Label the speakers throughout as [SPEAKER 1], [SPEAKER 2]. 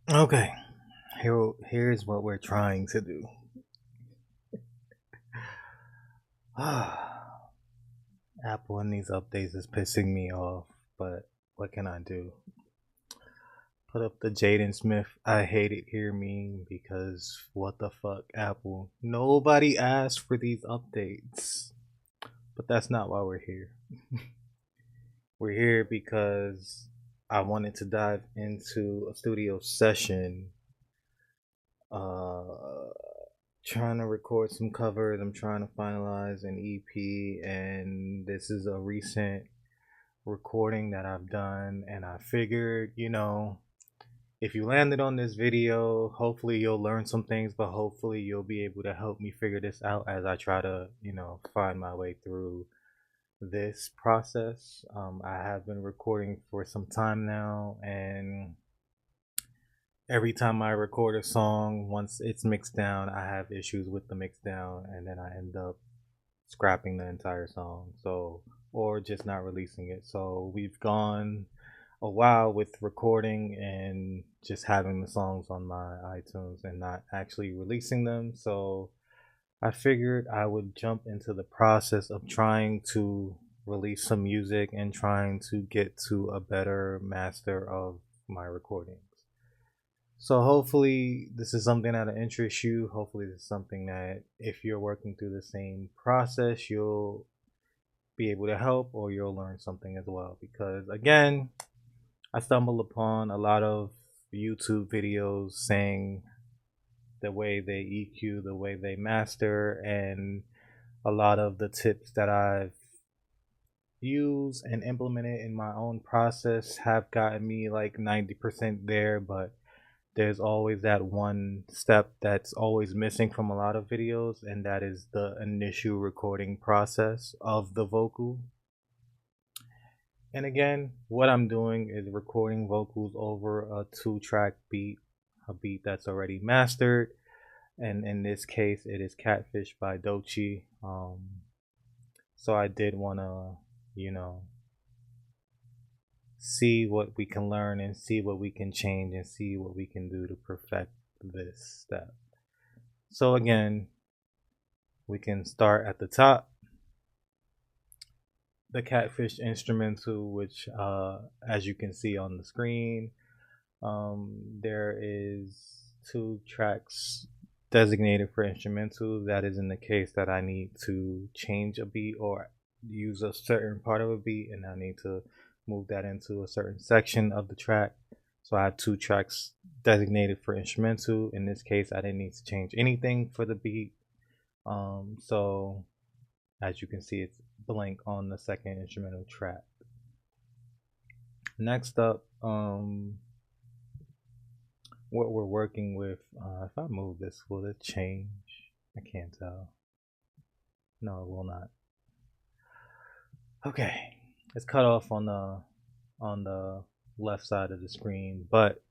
[SPEAKER 1] Okay, here's what we're trying to do. Apple and these updates is pissing me off, but what can I do? Put up the Jaden Smith I hate it here meme because what the fuck, Apple? Nobody asked for these updates. But that's not why we're here. We're here because I wanted to dive into a studio session uh trying to record some covers. I'm trying to finalize an EP, and this is a recent recording that I've done. And I figured, if you landed on this video, hopefully you'll learn some things, but hopefully you'll be able to help me figure this out as I try to, find my way through this process. I have been recording for some time now, and every time I record a song, once it's mixed down, I have issues with the mix down, and then I end up scrapping the entire song. So, or just not releasing it. So, we've gone a while with recording and just having the songs on my iTunes and not actually releasing them. So, I figured I would jump into the process of trying to release some music and trying to get to a better master of my recordings. So hopefully this is something that'll interest you. Hopefully this is something that if you're working through the same process, you'll be able to help or you'll learn something as well. Because again, I stumbled upon a lot of YouTube videos saying the way they EQ, the way they master, and a lot of the tips that I've used and implemented in my own process have gotten me like 90% there, but there's always that one step that's always missing from a lot of videos, and that is the initial recording process of the vocal. And again, what I'm doing is recording vocals over a 2 track beat, a beat that's already mastered. And in this case, it is Catfish by Doechii. So I did want to, you know, see what we can learn and see what we can change and see what we can do to perfect this step. So again, we can start at the top. The Catfish instrumental, which as you can see on the screen, there is 2 tracks designated for instrumental. That is in the case that I need to change a beat or use a certain part of a beat, and I need to move that into a certain section of the track. So I have 2 tracks designated for instrumental. In this case, I didn't need to change anything for the beat. So as you can see, it's blank on the second instrumental track. Next up, what we're working with. If I move this, will it change? I can't tell. No, it will not. Okay, it's cut off on the left side of the screen, but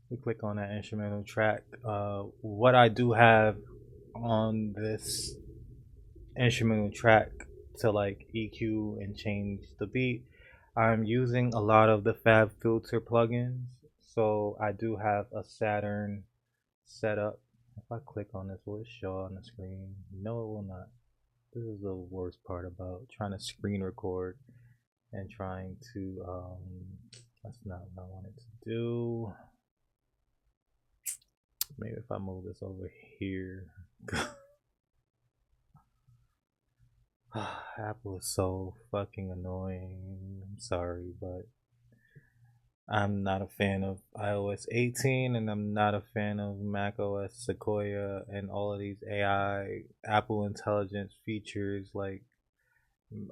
[SPEAKER 1] we click on that instrumental track. What I do have on this instrumental track to like EQ and change the beat, I'm using a lot of the Fab Filter plugins. So I do have a Saturn setup. If I click on this, will it show on the screen? No, it will not. This is the worst part about trying to screen record and trying to, that's not what I wanted to do. Maybe if I move this over here. Apple is so fucking annoying. I'm sorry, but I'm not a fan of iOS 18 and I'm not a fan of macOS Sequoia and all of these AI Apple Intelligence features. Like,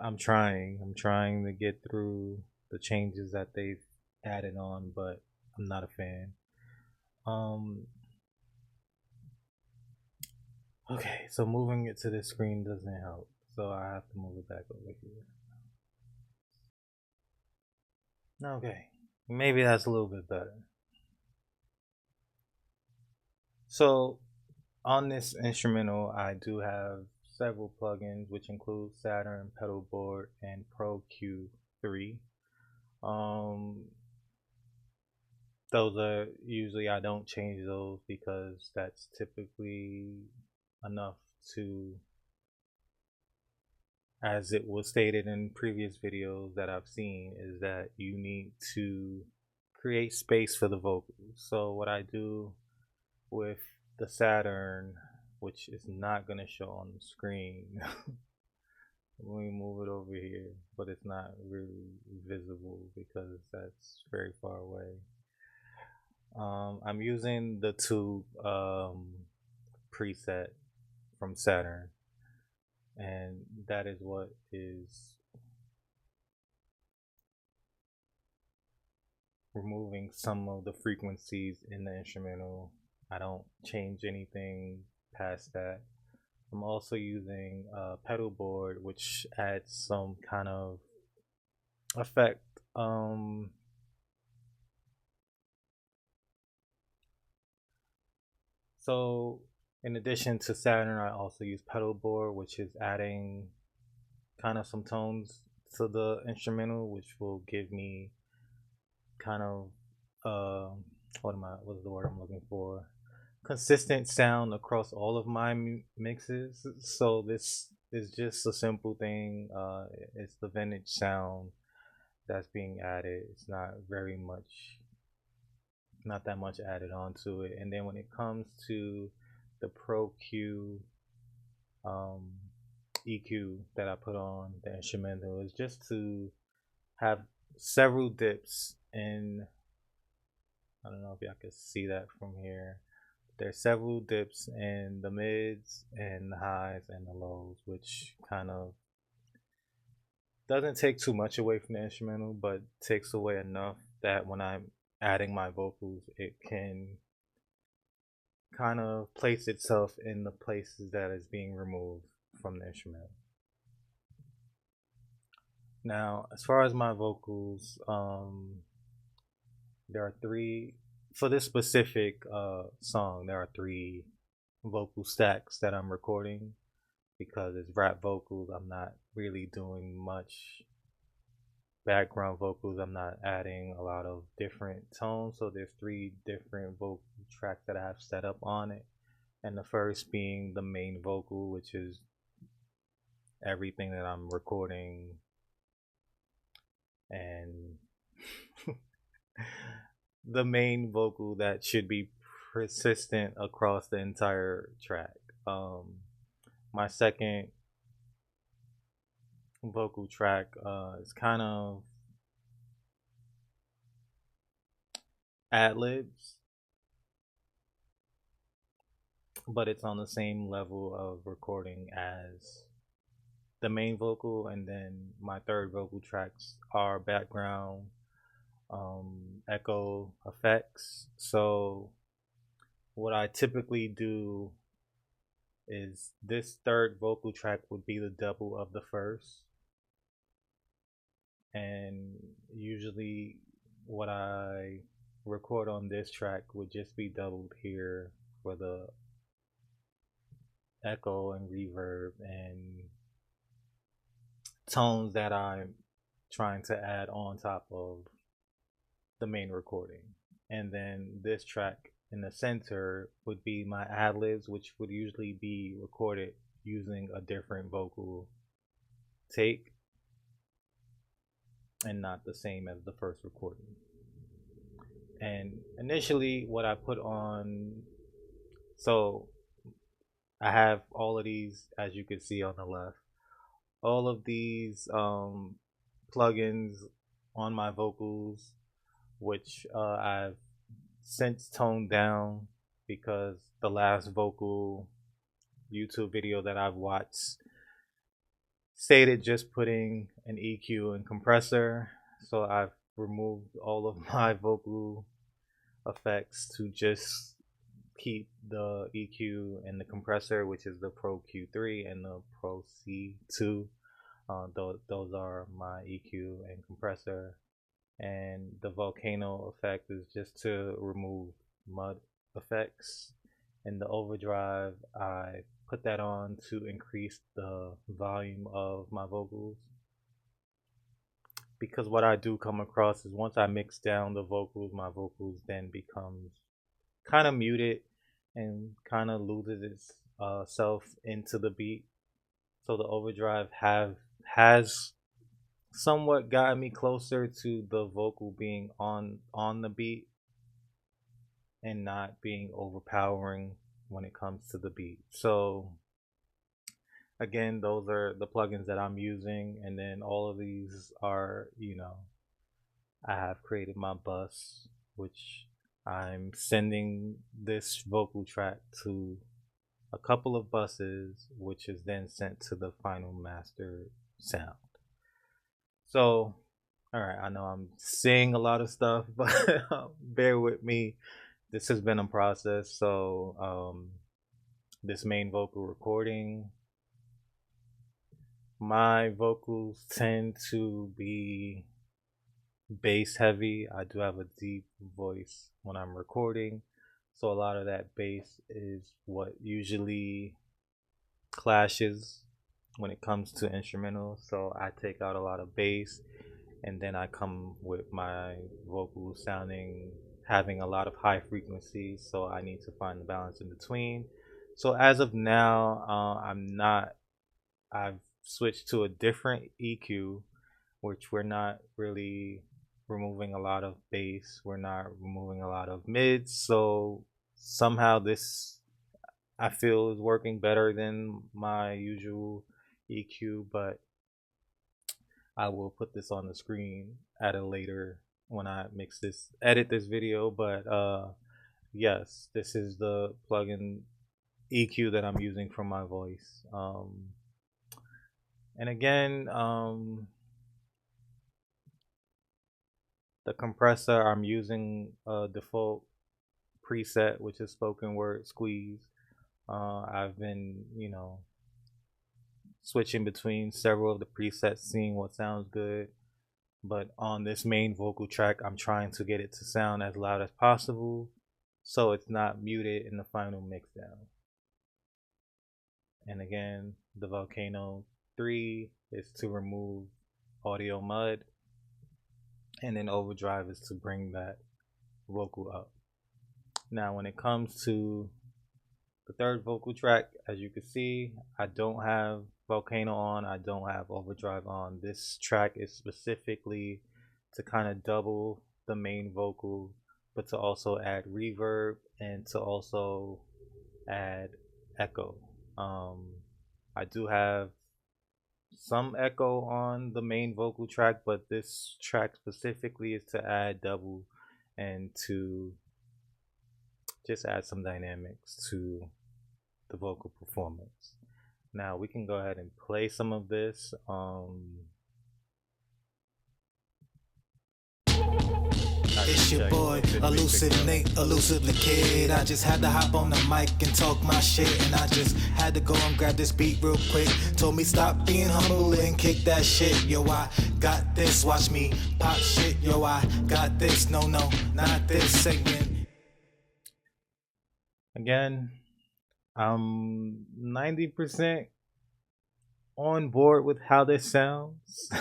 [SPEAKER 1] I'm trying to get through the changes that they've added on, but I'm not a fan. Um, okay, so moving it to the screen doesn't help, so I have to move it back over here. Okay, maybe that's a little bit better. So on this instrumental, I do have several plugins, which include Saturn, Pedal Board, and Pro Q3. Um, Those are usually, I don't change those because that's typically enough to, as it was stated in previous videos that I've seen, is that you need to create space for the vocals. So what I do with the Saturn, which is not going to show on the screen, let me move it over here, but it's not really visible because that's very far away. I'm using the tube preset from Saturn, and that is what is removing some of the frequencies in the instrumental. I don't change anything past that. I'm also using a pedal board, which adds some kind of effect. So in addition to Saturn, I also use pedal board, which is adding kind of some tones to the instrumental, which will give me kind of uh, what's the word I'm looking for? Consistent sound across all of my mixes. So this is just a simple thing. It's the vintage sound that's being added. It's not very much, not that much added onto it. And then when it comes to the Pro Q um, EQ that I put on the instrumental, is just to have several dips in. I don't know if y'all can see that from here. There's several dips in the mids and the highs and the lows, which kind of doesn't take too much away from the instrumental, but takes away enough that when I'm adding my vocals, it can kind of place itself in the places that is being removed from the instrumental. Now, as far as my vocals, there are three for this specific song. There are three vocal stacks that I'm recording because it's rap vocals. I'm not really doing much background vocals. I'm not adding a lot of different tones. So there's three different vocal tracks that I have set up on it. And the first being the main vocal, which is everything that I'm recording, and the main vocal that should be persistent across the entire track. My second vocal track is kind of ad libs, but it's on the same level of recording as the main vocal. And then my third vocal tracks are background echo effects. So what I typically do is this third vocal track would be the double of the first, and usually what I record on this track would just be doubled here for the echo and reverb and tones that I'm trying to add on top of the main recording. And then this track in the center would be my ad libs, which would usually be recorded using a different vocal take and not the same as the first recording. And initially, what I put on, so I have all of these, as you can see on the left, all of these plugins on my vocals, which I've since toned down because the last vocal YouTube video that I've watched stated just putting an EQ and compressor. So I've removed all of my vocal effects to just keep the EQ and the compressor, which is the Pro Q3 and the Pro C2. Those are my EQ and compressor. And the volcano effect is just to remove mud effects. In the overdrive, I put that on to increase the volume of my vocals. because what I do come across is once I mix down the vocals, my vocals then becomes kind of muted and kind of loses its self into the beat. So the overdrive have has somewhat gotten me closer to the vocal being on the beat and not being overpowering when it comes to the beat. So again, those are the plugins that I'm using, and then all of these are, I have created my bus, which I'm sending this vocal track to a couple of buses, which is then sent to the final master sound. So, all right, I know I'm saying a lot of stuff, but bear with me. This has been a process. So, this main vocal recording, my vocals tend to be bass heavy. I do have a deep voice when I'm recording. So, a lot of that bass is what usually clashes when it comes to instrumentals. So, I take out a lot of bass and then I come with my vocals having a lot of high frequencies. So I need to find the balance in between. So as of now, I've switched to a different EQ, which we're not really removing a lot of bass, we're not removing a lot of mids. So somehow this I feel is working better than my usual EQ, but I will put this on the screen at a later when I edit this video. But yes, this is the plugin EQ that I'm using for my voice. And again, the compressor, I'm using a default preset, which is spoken word squeeze. I've been, switching between several of the presets, seeing what sounds good. But on this main vocal track, I'm trying to get it to sound as loud as possible so it's not muted in the final mixdown. And again, the Volcano 3 is to remove audio mud, and then overdrive is to bring that vocal up. Now, when it comes to the third vocal track, as you can see, I don't have Volcano on, I don't have overdrive on. This track is specifically to kind of double the main vocal, but to also add reverb and to also add echo. I do have some echo on the main vocal track, but this track specifically is to add double and to just add some dynamics to the vocal performance. Now we can go ahead and play some of this.
[SPEAKER 2] It's your boy, elusive Nate, elusive the kid. I just had to hop on the mic and talk my shit, and I just had to go and grab this beat real quick. Told me stop being humble and kick that shit. Yo, I got this, watch me pop shit. Yo, I got this, no, not this segment.
[SPEAKER 1] Again, I'm 90% on board with how this sounds.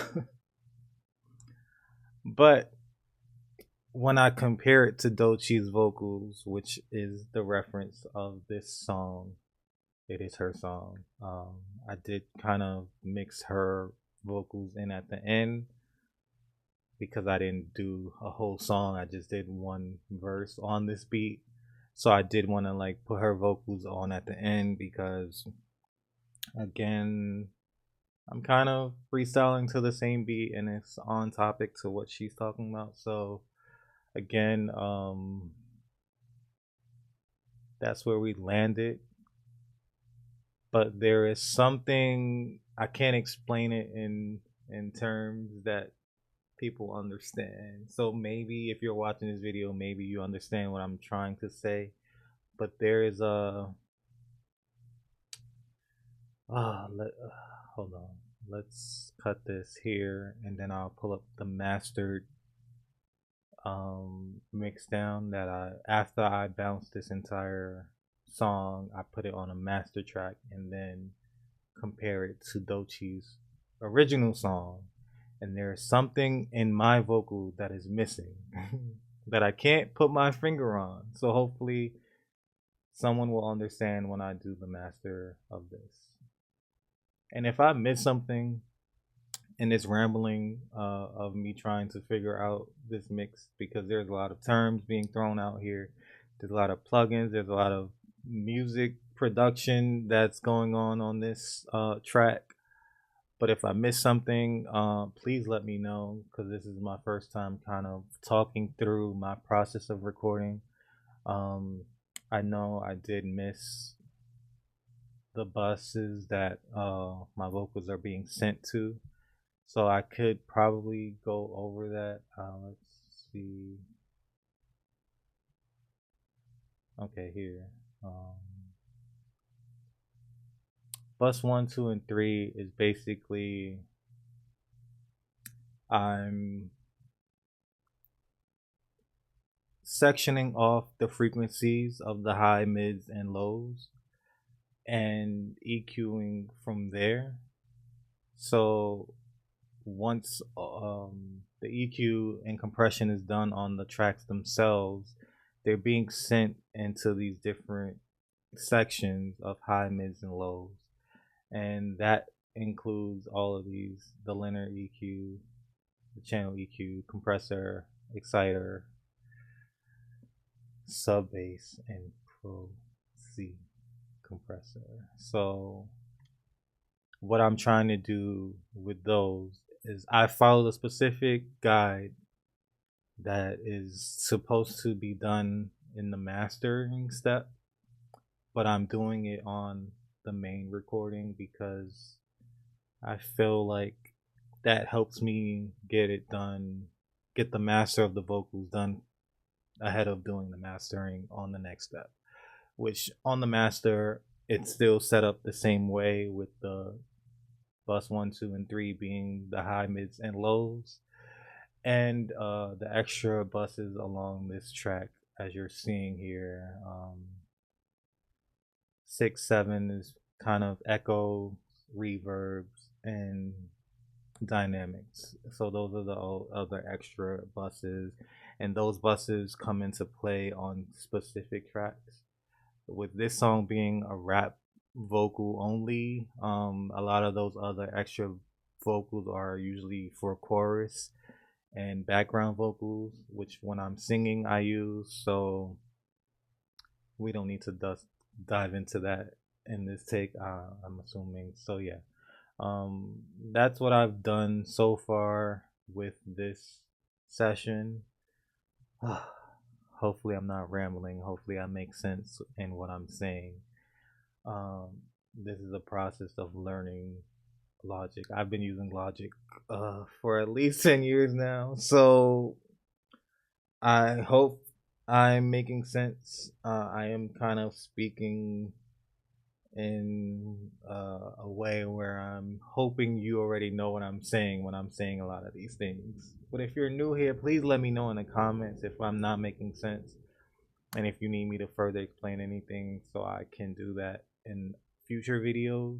[SPEAKER 1] But when I compare it to Doechii's vocals, which is the reference of this song, it is her song. I did kind of mix her vocals in at the end because I didn't do a whole song. I just did one verse on this beat. So I did want to like put her vocals on at the end because, again, I'm kind of freestyling to the same beat and it's on topic to what she's talking about. So again, that's where we landed. But there is something, I can't explain it in terms that people understand. So maybe if you're watching this video, maybe you understand what I'm trying to say. But there is a hold on. Let's cut this here and then I'll pull up the mastered mix down that after I bounced this entire song, I put it on a master track and then compare it to Doechii's original song, and there's something in my vocal that is missing that I can't put my finger on. So hopefully someone will understand when I do the master of this. And if I miss something in this rambling of me trying to figure out this mix, because there's a lot of terms being thrown out here, there's a lot of plugins, there's a lot of music production that's going on this track. But if I miss something, please let me know, because this is my first time kind of talking through my process of recording. Um, I know I did miss the buses that my vocals are being sent to, so I could probably go over that. Let's see. Okay, here. Um, bus 1, 2, and 3 is basically I'm sectioning off the frequencies of the high, mids, and lows and EQing from there. So once the EQ and compression is done on the tracks themselves, they're being sent into these different sections of high, mids, and lows. And that includes all of these: the linear EQ, the channel EQ, compressor, exciter, sub bass, and pro C compressor. So what I'm trying to do with those is I follow the specific guide that is supposed to be done in the mastering step, but I'm doing it on the main recording because I feel like that helps me get it done, get the master of the vocals done ahead of doing the mastering on the next step. Which on the master, it's still set up the same way with the bus 1, 2, and 3 being the high, mids, and lows, and the extra buses along this track, as you're seeing here. 6, 7 is kind of echo, reverbs, and dynamics. So those are the other extra buses, and those buses come into play on specific tracks. With this song being a rap vocal only, a lot of those other extra vocals are usually for chorus and background vocals, which when I'm singing I use. So we don't need to dive into that in this take, I'm assuming. So yeah, that's what I've done so far with this session. Hopefully I'm not rambling. Hopefully I make sense in what I'm saying. um, this is a process of learning Logic. I've been using Logic for at least 10 years now, so I hope I'm making sense. I am kind of speaking in a way where I'm hoping you already know what I'm saying when I'm saying a lot of these things. But if you're new here, please let me know in the comments if I'm not making sense, and if you need me to further explain anything so I can do that in future videos.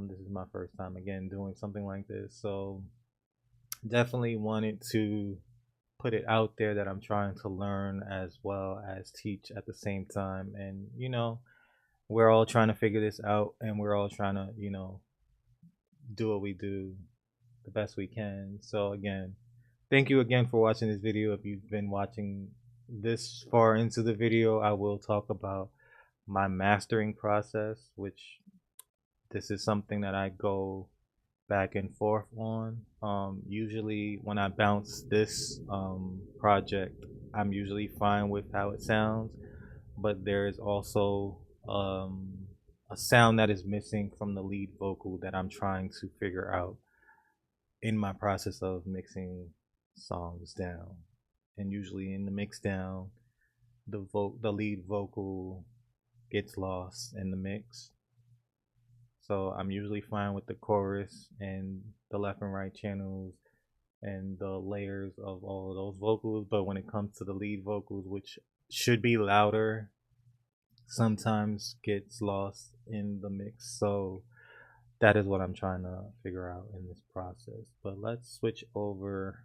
[SPEAKER 1] This is my first time again doing something like this, so definitely wanted to put it out there that I'm trying to learn as well as teach at the same time. And we're all trying to figure this out, and we're all trying to do what we do the best we can. So again, thank you again for watching this video. If you've been watching this far into the video, I will talk about my mastering process, which this is something that I go back and forth on. Usually when I bounce this project, I'm usually fine with how it sounds, but there is also a sound that is missing from the lead vocal that I'm trying to figure out in my process of mixing songs down. And usually in the mix down, the lead vocal gets lost in the mix. So I'm usually fine with the chorus and the left and right channels and the layers of all of those vocals. But when it comes to the lead vocals, which should be louder, sometimes gets lost in the mix. So that is what I'm trying to figure out in this process. But let's switch over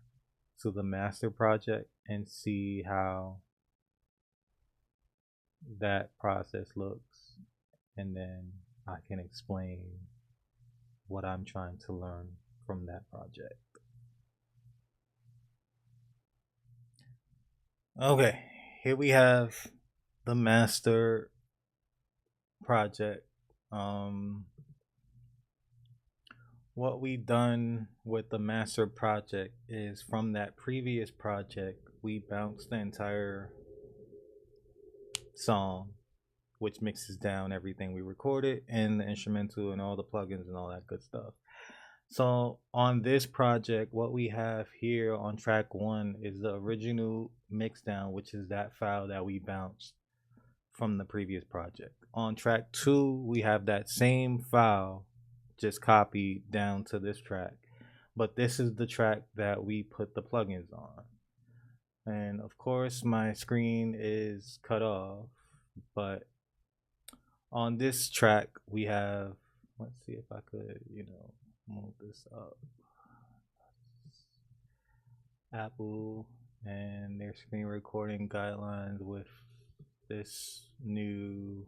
[SPEAKER 1] to the master project and see how that process looks, and then I can explain what I'm trying to learn from that project. Okay, here we have the master project. Um, what we done with the master project is from that previous project, we bounced the entire song, which mixes down everything we recorded and the instrumental and all the plugins and all that good stuff. So on this project, what we have here on track one is the original mixdown, which is that file that we bounced from the previous project. On track two, we have that same file just copied down to this track, but this is the track that we put the plugins on. And of course, my screen is cut off, but on this track, we have, let's see if I could, move this up. Apple and their screen recording guidelines with this new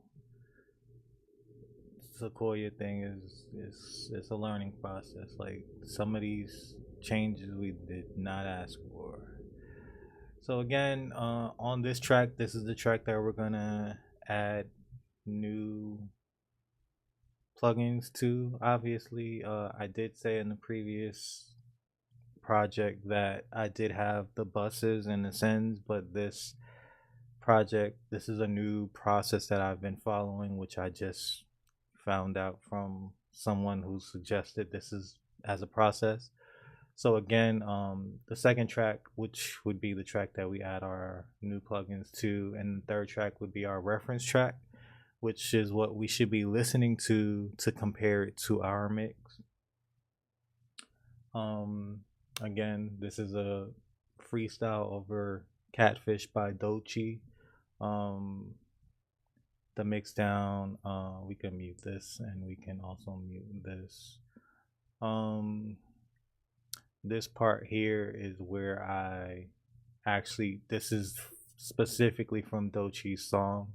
[SPEAKER 1] Sequoia thing is it's a learning process. Like some of these changes we did not ask for. So again, on this track, this is the track that we're gonna add new plugins to. Obviously, I did say in the previous project that I did have the buses and the sends, but this project, this is a new process that I've been following, which I just found out from someone who suggested this is as a process. So again, the second track, which would be the track that we add our new plugins to, and the third track would be our reference track, which is what we should be listening to compare it to our mix. Again, this is a freestyle over Catfish by Doechii. The mix down, we can mute this and we can also mute this. This part here is where I actually, this is specifically from Doechii's song.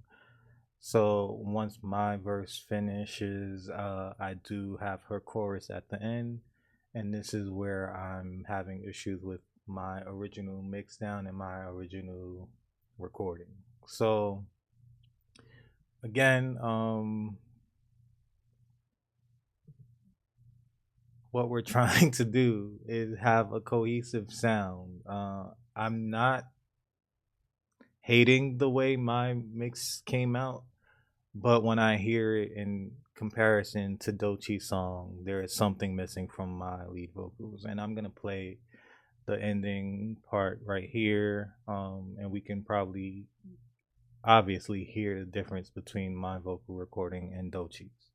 [SPEAKER 1] So once my verse finishes, I do have her chorus at the end, and this is where I'm having issues with my original mix down and my original recording. So again, what we're trying to do is have a cohesive sound. I'm not hating the way my mix came out, but when I hear it in comparison to Doechii's song, there is something missing from my lead vocals, and I'm gonna play the ending part right here, and we can probably obviously hear the difference between my vocal recording and Doechii's.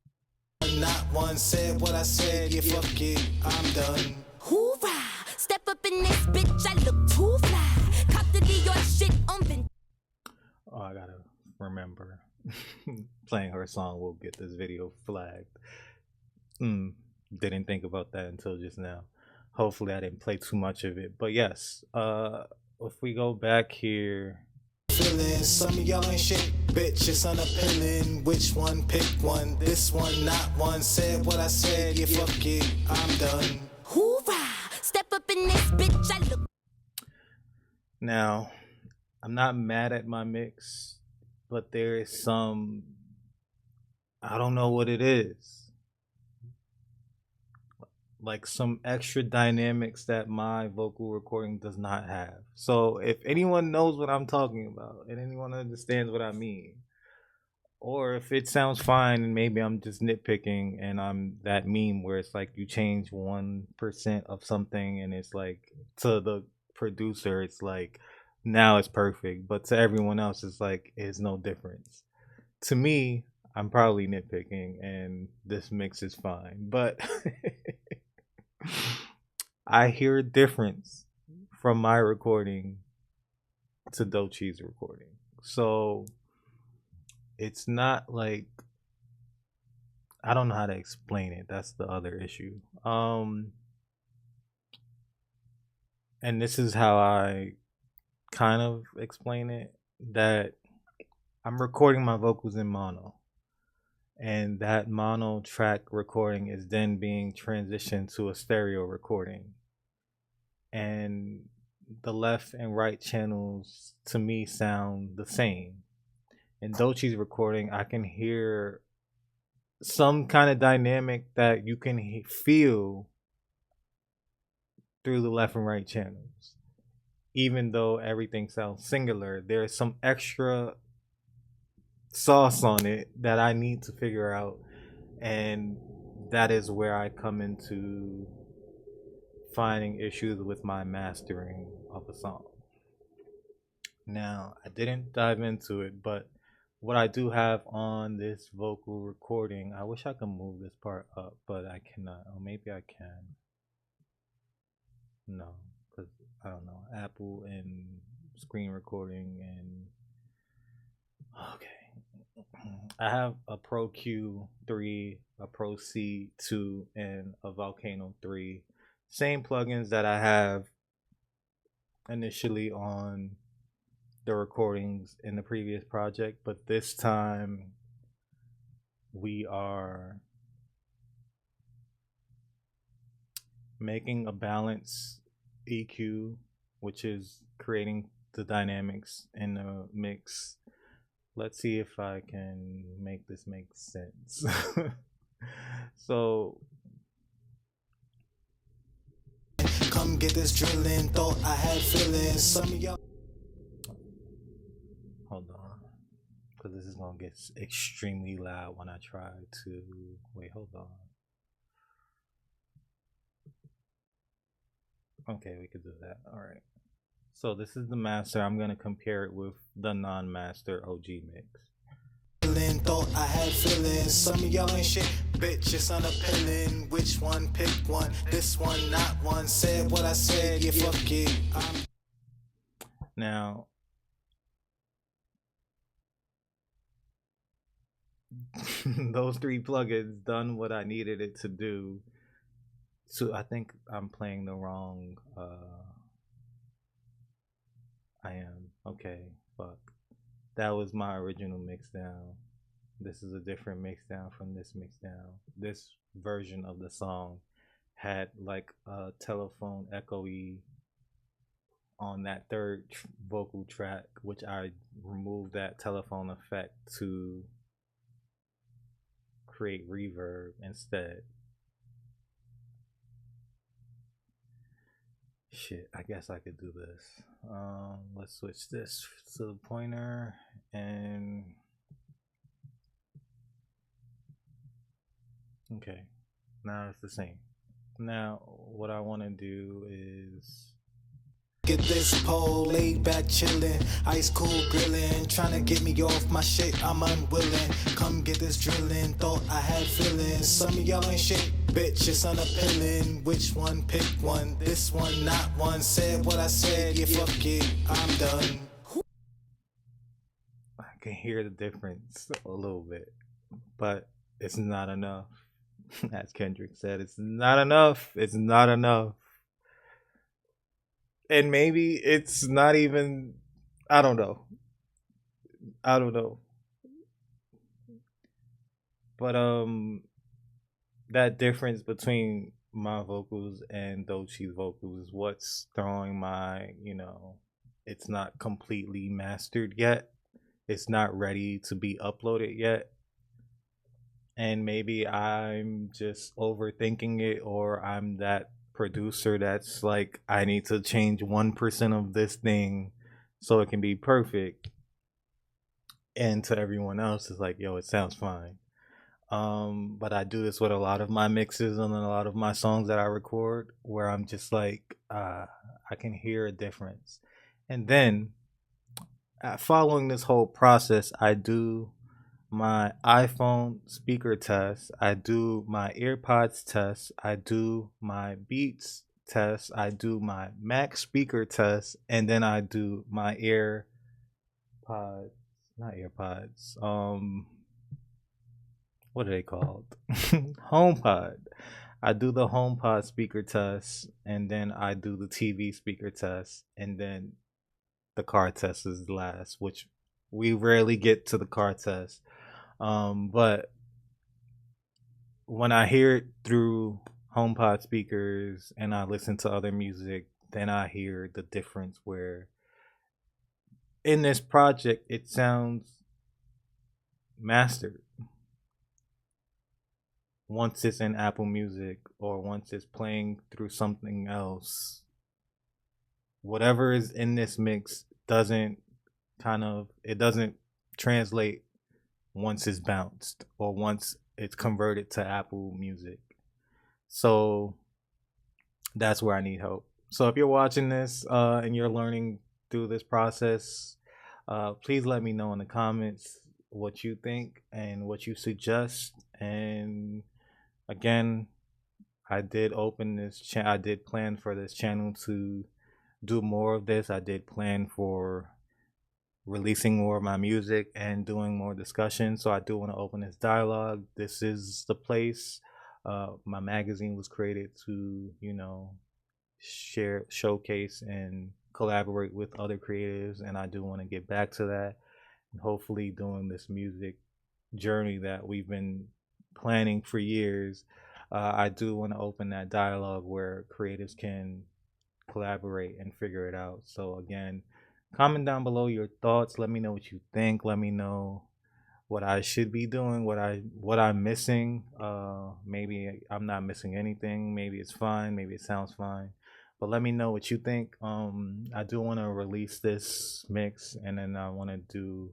[SPEAKER 2] Not one said what I said, yeah, fuck it, I'm done. Hoorah! Step up in this bitch, I look too fly. Cop the Dior shit on.
[SPEAKER 1] Oh, I gotta remember. Playing her song will get this video flagged. Didn't think about that until just now. Hopefully I didn't play too much of it. But yes, if we go back here.
[SPEAKER 2] Feeling some of y'all ain't shit, bitch, it's unappealing. Which one? Pick one. This one, not one. Said what I said, yeah, fuck it, I'm done. Hoorah! Step up in this bitch, I look.
[SPEAKER 1] Now, I'm not mad at my mix, but there is some, I don't know what it is, like some extra dynamics that my vocal recording does not have. So if anyone knows what I'm talking about and anyone understands what I mean, or if it sounds fine and maybe I'm just nitpicking and I'm that meme where it's like you change 1% of something and it's like to the producer it's like now it's perfect, but to everyone else it's like it's no difference. To me, I'm probably nitpicking and this mix is fine, but I hear a difference from my recording to Doechii's recording. So it's not like I don't know how to explain it. That's the other issue. And this is how I kind of explain it, that I'm recording my vocals in mono, and that mono track recording is then being transitioned to a stereo recording. And the left and right channels to me sound the same. In Doechii's recording, I can hear some kind of dynamic that you can feel through the left and right channels. Even though everything sounds singular, there's some extra sauce on it that I need to figure out. And that is where I come into finding issues with my mastering of a song. Now, I didn't dive into it, but what I do have on this vocal recording, I wish I could move this part up, but I cannot. Or maybe I can. No, because I don't know. Apple and screen recording and. Okay. I have a Pro Q3, a Pro C2, and a Volcano 3. Same plugins that I have initially on the recordings in the previous project, but this time we are making a balance EQ, which is creating the dynamics in the mix. Let's see if I can make this make sense. So
[SPEAKER 2] Come get this drilling, thought I had feelings. Some of y'all.
[SPEAKER 1] hold on, because this is gonna get extremely loud when I try to. Wait, hold on. Okay, we could do that. All right. So this is the master. I'm gonna compare it with the non-master OG mix.
[SPEAKER 2] Thought I had feelings. Some of y'all ain't shit, bitch, it's unappealing. Which one? Pick one. This one, not one. Said what I said, yeah, fuck it.
[SPEAKER 1] Now, those three plugins done what I needed it to do. So I think I'm playing the wrong. I am. Okay, fuck. That was my original mix down. This is a different mix down from this mix down. This version of the song had like a telephone echoey on that third vocal track, which I removed that telephone effect to create reverb instead. Shit, I guess I could do this. Let's switch this to the pointer and okay, now it's the same. Now what I want to do is
[SPEAKER 2] get this pole, laid back chillin', ice cool grillin', tryna get me off my shit, I'm unwilling. Come get this drillin', thought I had feelings. Some of y'all ain't shit, bitch, it's unappealing. Which one? Pick one. This one, not one. Said what I said, yeah, fuck it, I'm done.
[SPEAKER 1] I can hear the difference a little bit, but it's not enough. As Kendrick said, it's not enough. It's not enough. And maybe it's not even, I don't know. I don't know. But that difference between my vocals and Doechii's vocals is what's throwing my, it's not completely mastered yet. It's not ready to be uploaded yet. And maybe I'm just overthinking it, or I'm that producer that's like, I need to change 1% of this thing so it can be perfect. And to everyone else, it's like, yo, it sounds fine. But I do this with a lot of my mixes and a lot of my songs that I record, where I'm just like, I can hear a difference. And then following this whole process, I do my iPhone speaker test, I do my earpods test, I do my Beats test, I do my Mac speaker test, and then I do my not earpods, what are they called? HomePod. I do the HomePod speaker test, and then I do the TV speaker test, and then the car test is last, which we rarely get to the car test. But when I hear it through HomePod speakers and I listen to other music, then I hear the difference where in this project it sounds mastered once it's in Apple Music or once it's playing through something else. Whatever is in this mix doesn't it doesn't translate once it's bounced or once it's converted to Apple Music. So that's where I need help. So if you're watching this and you're learning through this process, please let me know in the comments what you think and what you suggest. And again, I did open this I did plan for this channel to do more of this. I did plan for releasing more of my music and doing more discussion. So I do want to open this dialogue. This is the place. My magazine was created to, share, showcase, and collaborate with other creatives, and I do want to get back to that. And hopefully, doing this music journey that we've been planning for years, I do want to open that dialogue where creatives can collaborate and figure it out. So again, comment down below your thoughts. Let me know what you think. Let me know what I should be doing, what I'm missing. Maybe I'm not missing anything. Maybe it's fine. Maybe it sounds fine. But let me know what you think. I do want to release this mix, and then I want to do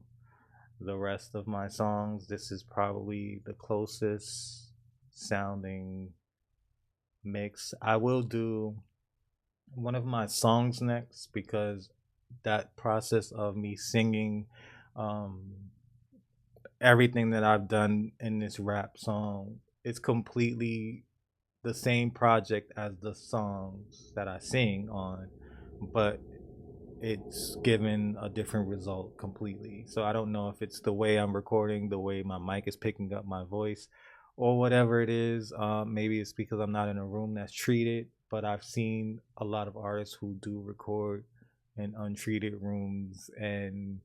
[SPEAKER 1] the rest of my songs. This is probably the closest sounding mix. I will do one of my songs next because that process of me singing um, everything that I've done in this rap song is completely the same project as the songs that I sing on, but it's given a different result completely. So I don't know if it's the way I'm recording, the way my mic is picking up my voice, or whatever it is. Maybe it's because I'm not in a room that's treated, but I've seen a lot of artists who do record in untreated rooms, and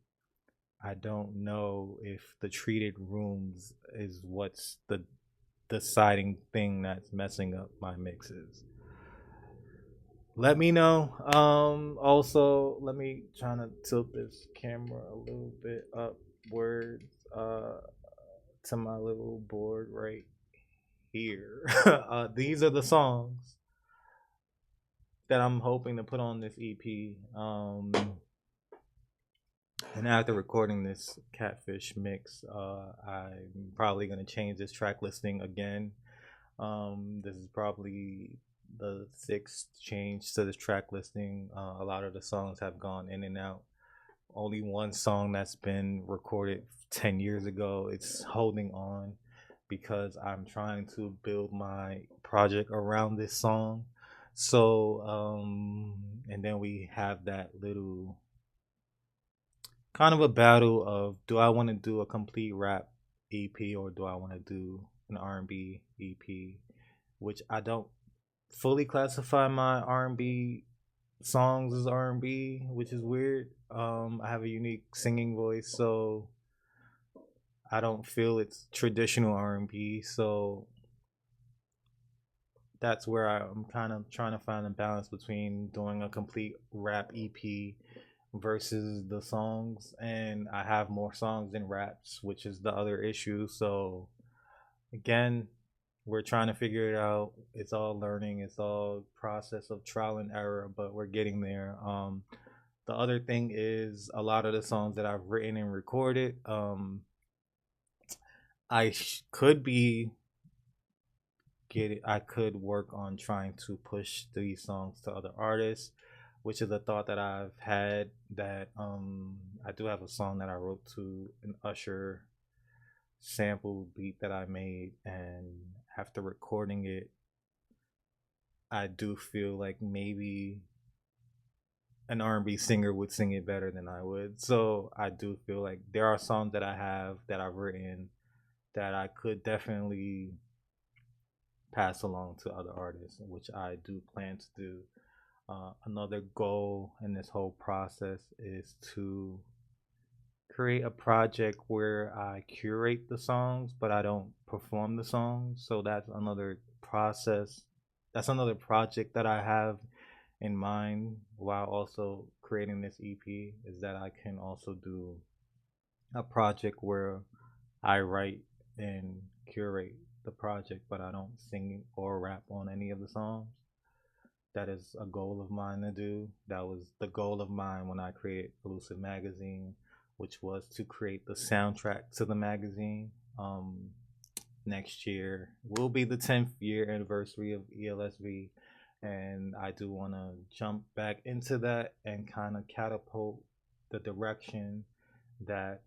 [SPEAKER 1] I don't know if the treated rooms is what's the deciding thing that's messing up my mixes. Let me know. Also, let me try to tilt this camera a little bit upwards to my little board right here. These are the songs that I'm hoping to put on this EP. And after recording this Catfish mix, I'm probably gonna change this track listing again. This is probably the sixth change to this track listing. A lot of the songs have gone in and out. Only one song that's been recorded 10 years ago. It's holding on because I'm trying to build my project around this song. So, and then we have that little kind of a battle of, do I want to do a complete rap EP or do I want to do an R&B EP, which I don't fully classify my R&B songs as R&B, which is weird. I have a unique singing voice, so I don't feel it's traditional R&B. So that's where I'm kind of trying to find a balance between doing a complete rap EP versus the songs. And I have more songs than raps, which is the other issue. So again, we're trying to figure it out. It's all learning. It's all process of trial and error, but we're getting there. The other thing is a lot of the songs that I've written and recorded, could be I could work on trying to push these songs to other artists, which is a thought that I've had. That I do have a song that I wrote to an Usher sample beat that I made, and after recording it, I do feel like maybe an R&B singer would sing it better than I would. So I do feel like there are songs that I have that I've written that I could definitely pass along to other artists, which I do plan to do. Another goal in this whole process is to create a project where I curate the songs, but I don't perform the songs. So that's another process. That's another project that I have in mind while also creating this EP, is that I can also do a project where I write and curate the project, but I don't sing or rap on any of the songs. That is a goal of mine to do. That was the goal of mine when I created Elusive Magazine, which was to create the soundtrack to the magazine. Next year will be the 10th year anniversary of ELSV, and I do want to jump back into that and kind of catapult the direction that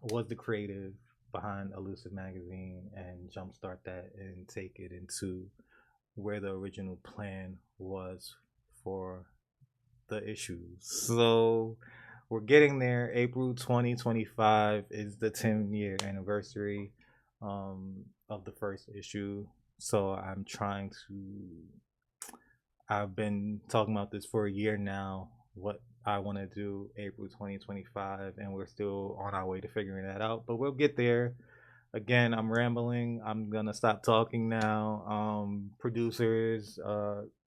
[SPEAKER 1] was the creative behind Elusive Magazine and jumpstart that and take it into where the original plan was for the issues. So we're getting there. April 2025 is the 10-year anniversary of the first issue. So I'm trying to. I've been talking about this for a year now. What I want to do April 2025, and we're still on our way to figuring that out. But we'll get there. Again, I'm rambling. I'm gonna stop talking now. Producers,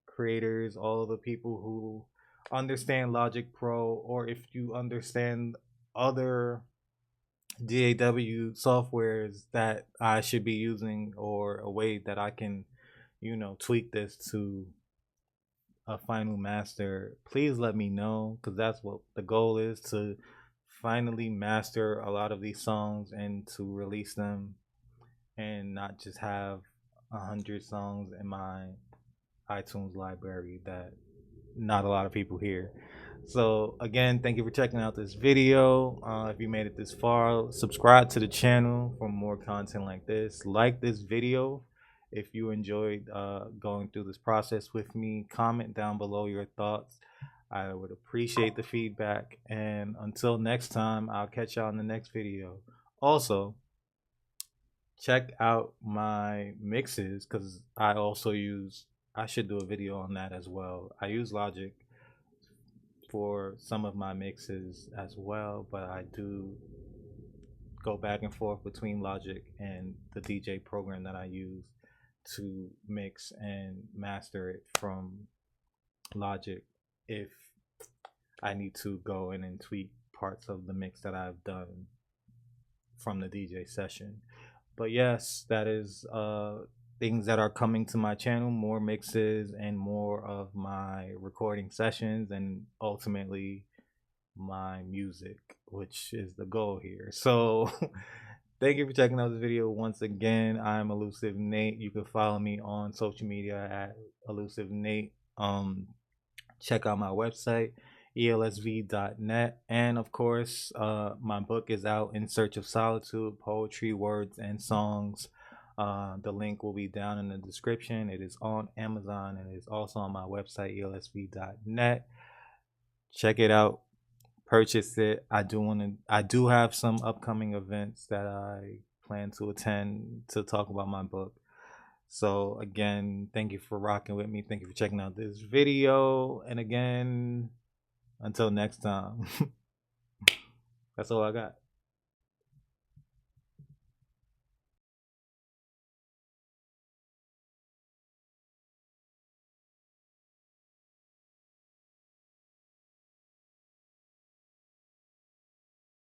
[SPEAKER 1] creators, all the people who understand Logic Pro, or if you understand other DAW softwares that I should be using, or a way that I can, tweak this to a final master, please let me know, because that's what the goal is, to finally master a lot of these songs and to release them and not just have 100 songs in my iTunes library that not a lot of people hear. So again, thank you for checking out this video. If you made it this far, subscribe to the channel for more content like this. Like this video if you enjoyed going through this process with me. Comment down below your thoughts. I would appreciate the feedback. And until next time, I'll catch y'all in the next video. Also, check out my mixes, because I should do a video on that as well. I use Logic for some of my mixes as well, but I do go back and forth between Logic and the DJ program that I use to mix and master it from Logic if I need to go in and tweak parts of the mix that I've done from the DJ session. But yes, that is things that are coming to my channel, more mixes and more of my recording sessions, and ultimately my music, which is the goal here. So thank you for checking out this video once again. I'm Elusive Nate. You can follow me on social media at Elusive Nate. Check out my website, elsv.net, and of course my book is out, In Search of Solitude: Poetry, Words, and Songs. The link will be down in the description. It is on Amazon and it is also on my website, elsv.net. Check it out, purchase it. I do have some upcoming events that I plan to attend to talk about my book. So again, thank you for rocking with me. Thank you for checking out this video. And again, until next time, that's all I got.